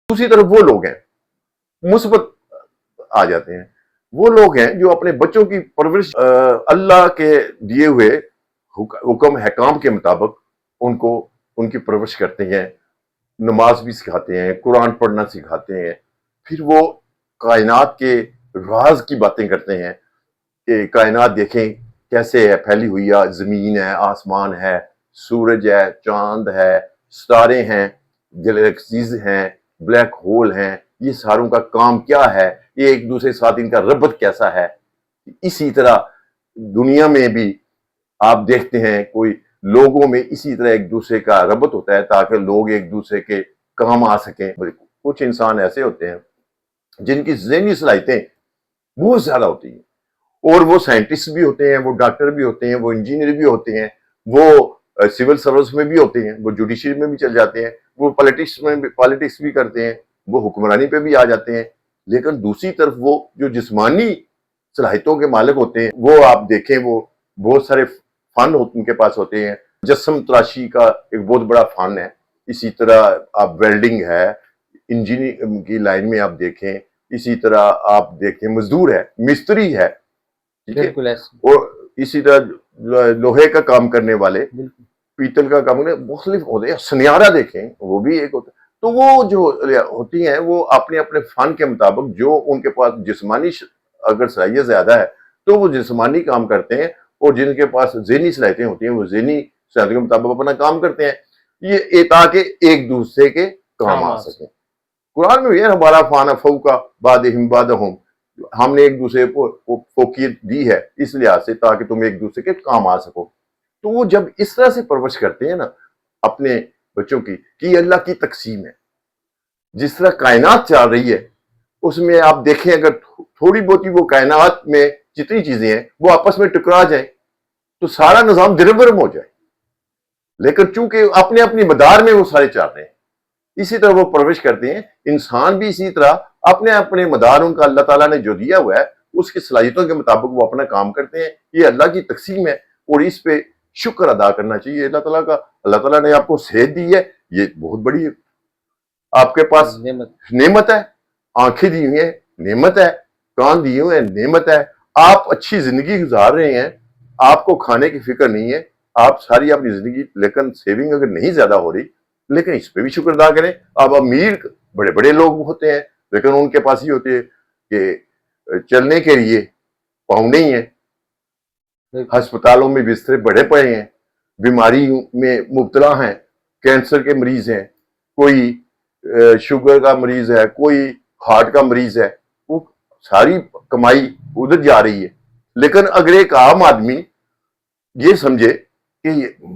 दूसरी तरफ वो लोग हैं मुस्बत आ जाते हैं, वो लोग हैं जो अपने बच्चों की परवरिश अल्लाह के दिए हुए हुक्म हकाम के मुताबिक उनको उनकी परवरिश करते हैं, नमाज भी सिखाते हैं, कुरान पढ़ना सिखाते हैं, फिर वो कायनात के राज की बातें करते हैं कि कायनात देखें कैसे है फैली हुई है, जमीन है, आसमान है, सूरज है, चांद है, सितारे हैं, गैलेक्सीज हैं, ब्लैक होल हैं, ये सारों का काम क्या है, ये एक दूसरे के साथ इनका रबत कैसा है। इसी तरह दुनिया में भी आप देखते हैं कोई लोगों में इसी तरह एक दूसरे का रबत होता है ताकि लोग एक दूसरे के काम आ सकें। कुछ इंसान ऐसे होते हैं जिनकी ज़हनी सलाहियतें बहुत ज्यादा होती हैं और वो साइंटिस्ट भी होते हैं, वो डॉक्टर भी होते हैं, वो इंजीनियर भी होते हैं, वो सिविल सर्विस में भी होते हैं, वो जुडिशरी में भी चल जाते हैं, वो पॉलिटिक्स भी करते हैं, वो हुक्मरानी पे भी आ जाते हैं। लेकिन दूसरी तरफ वो जो जिस्मानी सलाहियतों के मालिक होते हैं, वो आप देखें वो बहुत सारे फन उनके पास होते हैं। जस्म तराशी का एक बहुत बड़ा फन है, इसी तरह आप वेल्डिंग है, इंजीनियरिंग की लाइन में आप देखें, इसी तरह आप देखें मजदूर है, मिस्त्री है, ठीक है, और इसी तरह लोहे का काम करने वाले, पीतल का काम करने मुख्तलिफ होते हैं, सुनियारा देखें वो भी एक होता है। तो वो जो होती हैं वो अपने अपने फन के मुताबिक जो उनके पास जिस्मानी अगर सलाहियत ज्यादा है तो वो जिस्मानी काम करते हैं, और जिनके पास ज़हनी सलाहियतें होती हैं वो ज़हनी सलाहियत के मुताबिक अपना काम करते हैं, ये ताकि एक दूसरे के काम आ सकें। कुरान में भी है हमारा फाना फौका बादहिम बादहुम, हमने एक दूसरे को फौकियत दी है इस लिहाज से ताकि तुम एक दूसरे के काम आ सको। तो वो जब इस तरह से परवरिश करते हैं ना अपने बच्चों की कि अल्लाह की तकसीम है, जिस तरह कायनात चल रही है उसमें आप देखें अगर थोड़ी बहुत वो कायनात में जितनी चीजें हैं वो आपस में टकरा जाए तो सारा निजाम दिरबरम हो जाए, लेकिन चूंकि अपने अपनी मदार में वो सारे चल रहे हैं, इसी तरह वो परवरिश करते हैं। इंसान भी इसी तरह अपने अपने मदार उनका अल्लाह ताला ने जो दिया हुआ है उसकी सलाहियतों के मुताबिक वो अपना काम करते हैं। ये अल्लाह की तकसीम है और इस पे शुक्र अदा करना चाहिए अल्लाह ताला का। अल्लाह ताला ने आपको सेहत दी है, ये बहुत बड़ी है, आपके पास नेमत है, आंखें दी हुई है नेमत है, कान दिए हुए हैं नेमत है, आप अच्छी जिंदगी गुजार रहे हैं, आपको खाने की फिक्र नहीं है, आप सारी अपनी जिंदगी, लेकिन सेविंग अगर नहीं ज्यादा हो रही, लेकिन इस पे भी शुक्र अदा करें। अब अमीर बड़े बड़े लोग होते हैं लेकिन उनके पास ही होते हैं कि चलने के लिए पाँव नहीं है, अस्पतालों में बिस्तरे बड़े पड़े हैं, बीमारी में मुब्तला हैं, कैंसर के मरीज हैं, कोई शुगर का मरीज है, कोई हार्ट का मरीज है, वो सारी कमाई उधर जा रही है। लेकिन अगर एक आम आदमी ये समझे कि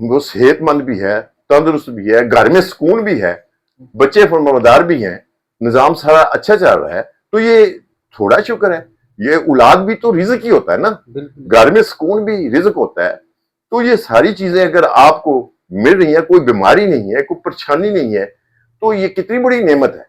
वो सेहतमंद भी है, तंदुरुस्त भी है, घर में सुकून भी है, बच्चे फरमाबरदार भी हैं, निजाम सारा अच्छा चल रहा है, तो ये थोड़ा शुक्र है। ये औलाद भी तो रिज़्क ही होता है ना, घर में सुकून भी रिज़्क होता है। तो ये सारी चीजें अगर आपको मिल रही है, कोई बीमारी नहीं है, कोई परेशानी नहीं है, तो ये कितनी बड़ी नेमत है।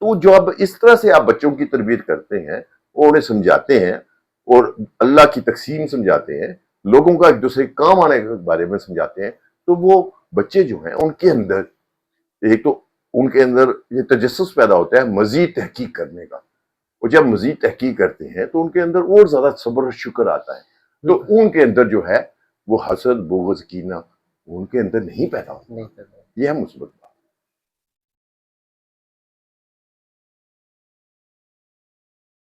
तो जो अब इस तरह से आप बच्चों की तरबियत करते हैं और उन्हें समझाते हैं और अल्लाह की तकसीम समझाते हैं, लोगों का एक दूसरे काम आने के बारे में समझाते हैं, तो वो बच्चे जो हैं उनके अंदर एक तो उनके अंदर ये तजस्सुस पैदा होता है मजीद तहकीक करने का, और जब मजीद तहकीक करते हैं तो उनके अंदर और ज्यादा सब्र और शुक्र आता है। तो उनके अंदर जो है वो हसद बुग़्ज़ कीना उनके अंदर नहीं पैदा होता। यह है मुसीबत।